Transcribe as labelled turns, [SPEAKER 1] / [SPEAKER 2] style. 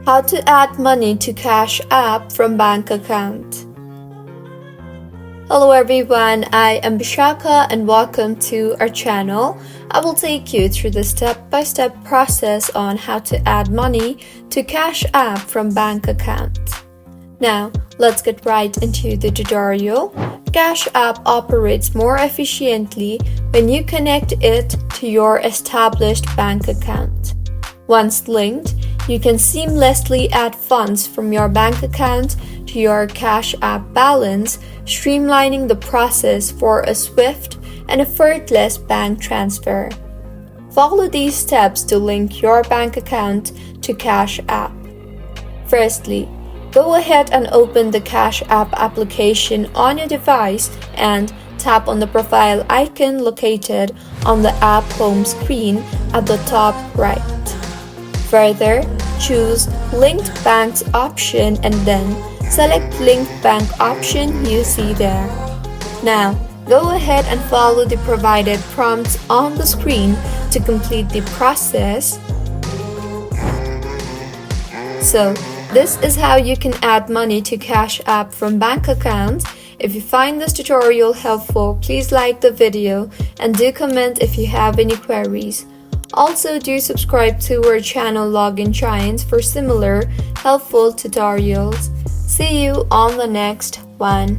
[SPEAKER 1] How to add money to Cash App from bank account. Hello everyone, I am Bishaka and welcome to our channel. I will take you through the step-by-step process on how to add money to Cash App from bank account. Now, let's get right into the tutorial. Cash App operates more efficiently when you connect it to your established bank account. Once linked, you can seamlessly add funds from your bank account to your Cash App balance, streamlining the process for a swift and effortless bank transfer. Follow these steps to link your bank account to Cash App. Firstly, go ahead and open the Cash App application on your device and tap on the profile icon located on the app home screen at the top right. Further, choose Linked Banks option and then select Linked Bank option you see there. Now, go ahead and follow the provided prompts on the screen to complete the process. So, this is how you can add money to Cash App from bank accounts. If you find this tutorial helpful, please like the video and do comment if you have any queries. Also, do subscribe to our channel Login Giants for similar helpful tutorials. See you on the next one.